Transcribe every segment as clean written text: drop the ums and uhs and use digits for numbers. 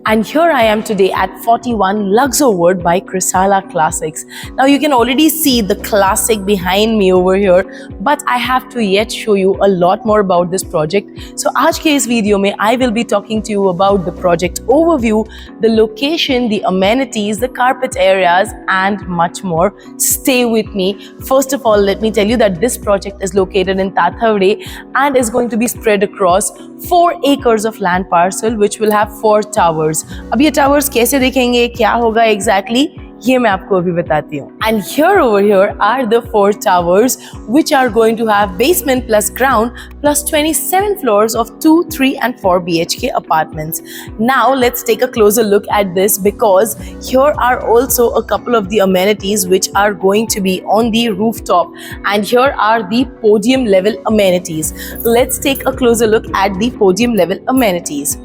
And here I am today at 41 Luxor Wood by Chrysala Classics. Now you can already see the classic behind me over here, but I have to yet show you a lot more about this project. So आज के इस video में I will be talking to you about the project overview, the location, the amenities, the carpet areas and much more. Stay with me. First of all, let me tell you that this project is located in Tathawade and is going to be spread across 4 acres of land parcel which will have 4 towers. अब ये towers कैसे दिखेंगे, क्या होगा exactly, ये मैं आपको अभी बताती हूँ. And here over here are the 4 towers which are going to have basement plus ground plus 27 floors of 2, 3 and 4 BHK apartments. Now let's take a closer look at this because here are also a couple of the amenities which are going to be on the rooftop, and here are the podium level amenities. Let's take a closer look at the podium level amenities.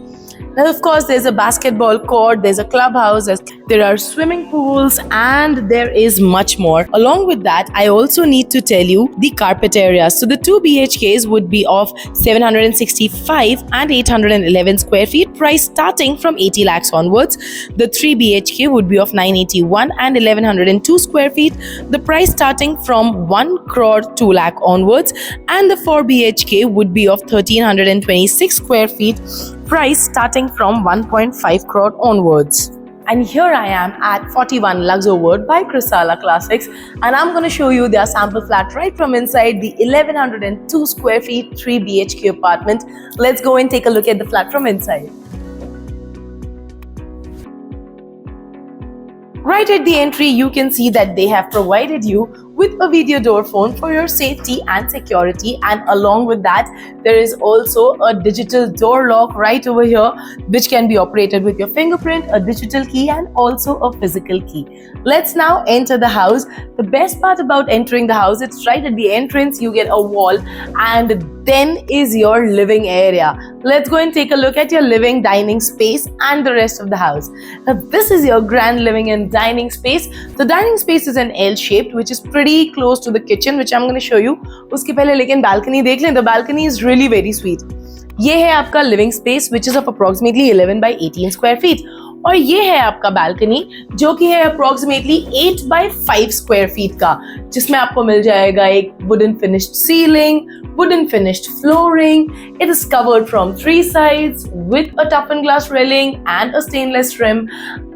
Now, of course, there's a basketball court, there's a clubhouse, there are swimming pools, and there is much more. Along with that, I also need to tell you the carpet areas. So the 2 BHKs would be of 765 and 811 square feet, price starting from 80 lakhs onwards. The 3 BHK would be of 981 and 1102 square feet, the price starting from 1 crore 2 lakh onwards. And the 4 BHK would be of 1326 square feet, price starting from 1.5 crore onwards. And here I am at 41 Luxor Wood by Chrysala Classics, and I'm going to show you their sample flat right from inside the 1102 square feet 3 BHK apartment. Let's go and take a look at the flat from inside. Right at the entry, you can see that they have provided you with a video door phone for your safety and security, and along with that there is also a digital door lock right over here which can be operated with your fingerprint, a digital key and also a physical key. Let's now enter the house. The best part about entering the house, it's right at the entrance you get a wall and then is your living area. Let's go and take a look at your living, dining space and the rest of the house. Now this is your grand living and dining space. The dining space is an L-shaped which is pretty close to the kitchen which I'm going to show you. उसके पहले लेकिन balcony देख लें. The balcony is really very sweet. ये है आपका living space which is of approximately 11 by 18 square feet. और ये है आपका balcony जो कि है approximately 8 by 5 square feet का, जिसमें आपको मिल जाएगा एक wooden finished ceiling, wooden finished flooring. It is covered from 3 sides with a toughened glass railing and a stainless trim.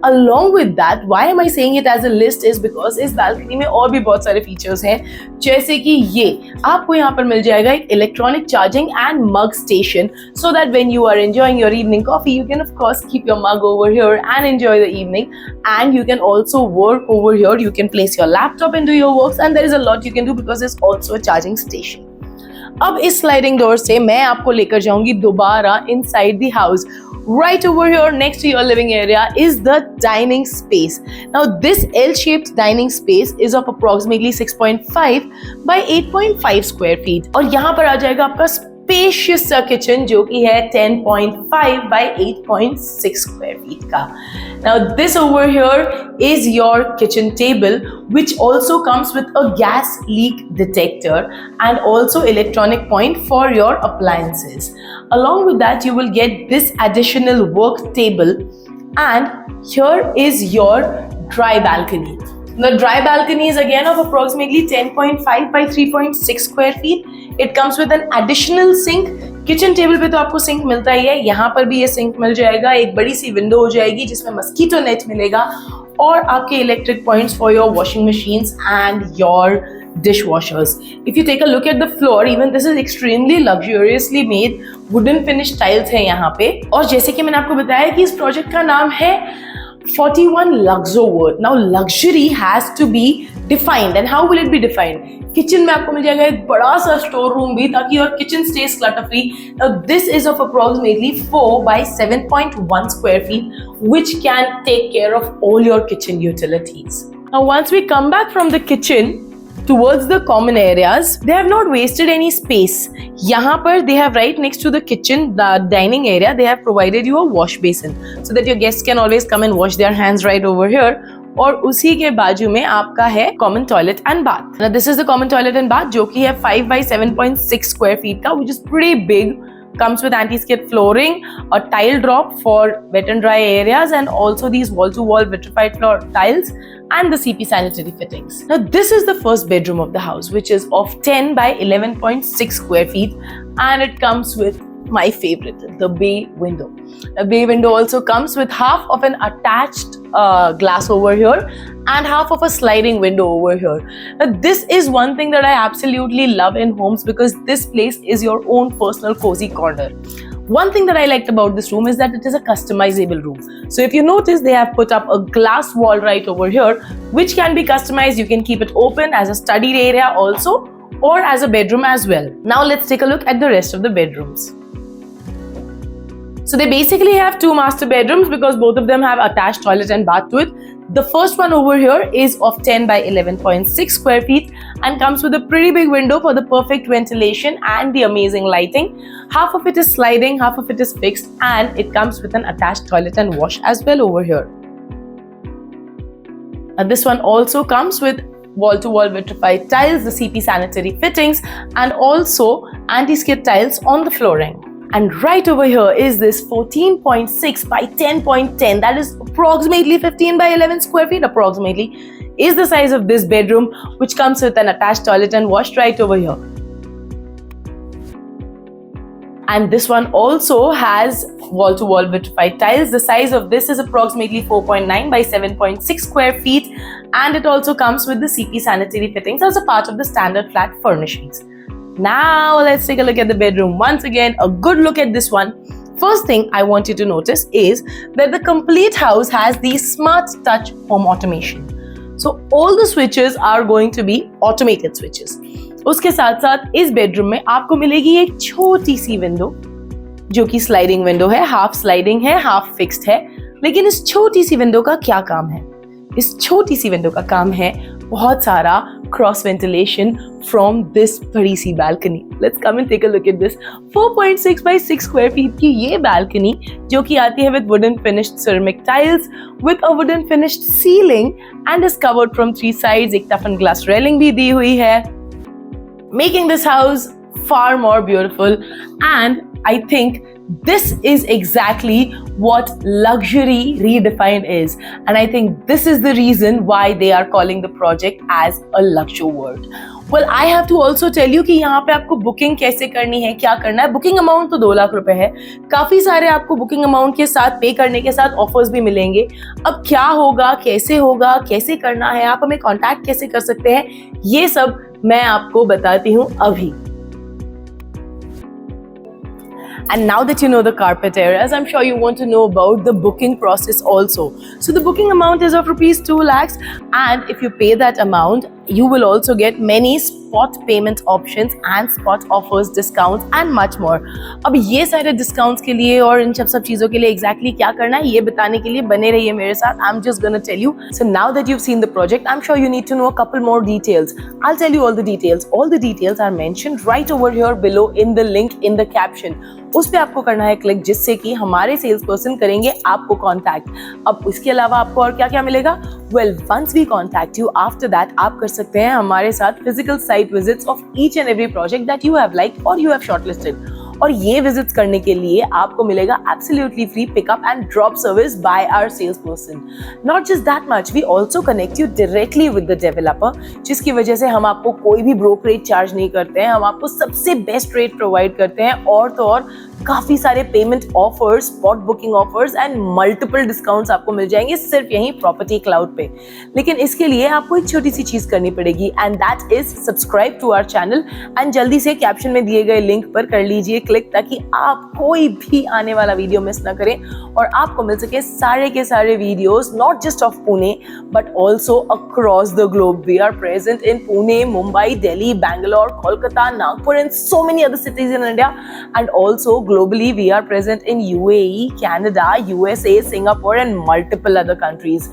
Along with that, why am I saying it as a list is because इस balcony में और भी बहुत सारे features हैं, जैसे कि ये आपको यहाँ पर मिल जाएगा एक electronic charging and mug station, so that when you are enjoying your evening coffee, you can of course keep your mug over here and enjoy the evening, and you can also work over here. You can place your laptop and do your works, and there is a lot you can do because there's also a charging station. अब इस sliding door से मैं आपको लेकर जाऊंगी दोबारा inside the house. Right over here next to your living area is the dining space. Now this L-shaped dining space is of approximately 6.5 by 8.5 square feet. और यहाँ पर आ जाएगा आपका spacious kitchen जो कि है 10.5 by 8.6 square feet का. Now this over here is your kitchen table which also comes with a gas leak detector and also electronic point for your appliances. Along with that you will get this additional work table, and here is your dry balcony. The dry balcony is again of approximately 10.5 by 3.6 square feet. It comes with an additional sink. Kitchen table पे तो आपको sink मिलता ही है, यहाँ पर भी ये sink मिल जाएगा. एक बड़ी सी विंडो हो जाएगी जिसमें मस्कीटो नेट मिलेगा और आपके electric points for your washing machines and your dishwashers. If you take a look at the floor, even this is extremely luxuriously made. Wooden finished tiles है यहाँ पे. और जैसे कि मैंने आपको बताया कि इस प्रोजेक्ट का नाम है 41 Luxor Wood. Now luxury has to be defined, and how will it be defined? Kitchen में आपको मिल जाएगा एक बड़ा सा स्टोर रूम भी ताकि your kitchen stays clutter free. Now this is of approximately 4 by 7.1 square feet which can take care of all your kitchen utilities. Now once we come back from the kitchen towards the common areas, they have not wasted any space. यहाँ पर they have right next to the kitchen, the dining area, they have provided you a wash basin so that your guests can always come and wash their hands right over here. और उसी के बाजू में आपका है common toilet and bath. Now this is the common toilet and bath जो कि है 5 by 7.6 square feet का, which is pretty big. comes with anti-skid flooring, a tile drop for wet and dry areas, and also these wall-to-wall vitrified floor tiles and the CP sanitary fittings. Now this is the first bedroom of the house, which is of 10 by 11.6 square feet, and it comes with my favorite, the bay window. The bay window also comes with half of an attached glass over here and half of a sliding window over here. Now this is one thing that I absolutely love in homes, because this place is your own personal cozy corner. One thing that I liked about this room is that it is a customizable room. So if you notice, they have put up a glass wall right over here, which can be customized. You can keep it open as a study area also, or as a bedroom as well. Now let's take a look at the rest of the bedrooms. So they basically have two master bedrooms, because both of them have attached toilet and bath to it. The first one over here is of 10 by 11.6 square feet and comes with a pretty big window for the perfect ventilation and the amazing lighting. Half of it is sliding, half of it is fixed, and it comes with an attached toilet and wash as well over here. And this one also comes with wall-to-wall vitrified tiles, the CP sanitary fittings, and also anti-skid tiles on the flooring. And right over here is this 14.6 by 10.10, that is approximately 15 by 11 square feet approximately, is the size of this bedroom, which comes with an attached toilet and wash right over here. And this one also has wall-to-wall vitrified tiles. The size of this is approximately 4.9 by 7.6 square feet, and it also comes with the CP sanitary fittings as a part of the standard flat furnishings. Now let's take a look at the bedroom once again. A good look at this one. First thing I want you to notice is that the complete house has the smart touch home automation. So all the switches are going to be automated switches. उसके साथ साथ इस bedroom में आपको मिलेगी एक छोटी सी window, जो कि स्लाइडिंग विंडो है, हाफ स्लाइडिंग है, हाफ फिक्स्ड है. लेकिन इस छोटी सी विंडो का क्या काम है? इस छोटी सी विंडो का काम है बहुत सारा क्रॉस वेंटिलेशन फ्रॉम दिस बड़ी सी balcony. Let's come and take a look at this 4.6 by 6 square feet की ये बालकनी, जो कि आती है with wooden finished ceramic tiles with a wooden finished ceiling and is covered from 3 sides. एक toughen glass railing भी दी हुई है, making this house far more beautiful. And I think this is exactly what luxury redefined is, and I think this is the reason why they are calling the project as a luxury world. Well, I have to also tell you कि यहाँ पे आपको booking कैसे करनी है, क्या करना है. बुकिंग अमाउंट तो 2 लाख रुपए है. काफी सारे आपको बुकिंग अमाउंट के साथ पे करने के साथ ऑफर्स भी मिलेंगे. अब क्या होगा, कैसे करना है, आप हमें कांटेक्ट कैसे कर सकते हैं, ये सब मैं आपको बताती हूँ अभी. And now that you know the carpet areas, I'm sure you want to know about the booking process also. So the booking amount is of rupees 2 lakhs, and if you pay that amount, you will also get many spot payment options and spot offers, discounts and much more. अब ये सारे discounts के लिए और इन सब चीज़ों के लिए exactly क्या करना है, ये बताने के लिए बने रहिए मेरे साथ. I'm just gonna tell you. So now that you've seen the project, I'm sure you need to know a couple more details. I'll tell you all the details. All the details are mentioned right over here below in the link in the caption. उस पे आपको करना है click, जिससे कि हमारे sales person करेंगे आपको कॉन्टैक्ट. अब इसके अलावा आपको और क्या क्या मिलेगा? Well, once we contact you, after that आप कर सकते हैं हमारे साथ physical site visits of each and every project that you have liked और यू हैव शॉर्टलिस्टेड. और ये विजिट्स करने के लिए आपको मिलेगा absolutely free pickup and drop service by our sales person. Not just that much, we also connect you directly with the developer, जिसकी वजह से हम आपको कोई भी ब्रोकरेज चार्ज नहीं करते हैं. हम आपको सबसे बेस्ट रेट प्रोवाइड करते हैं, और तो और काफी सारे payment offers, spot booking offers and multiple discounts आपको मिल जाएंगे सिर्फ यहीं प्रॉपर्टी क्लाउड पे. लेकिन इसके लिए आपको एक छोटी सी चीज करनी पड़ेगी, and that is subscribe to our channel. And जल्दी से कैप्शन में दिए गए लिंक पर कर लीजिए क्लिक, ताकि आप कोई भी आने वाला वीडियो मिस ना करें और आपको मिल सके सारे के सारे videos, not just of Pune but also across the globe. We are present in Pune, Mumbai, Delhi, Bangalore, Kolkata, Nagpur and so many other cities in India, and also globally we are present in UAE, Canada, USA, Singapore and multiple other countries.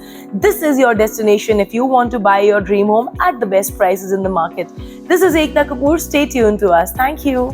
This is your destination if you want to buy your dream home at the best prices in the market. This is Ekta Kapoor. Stay tuned to us. Thank you.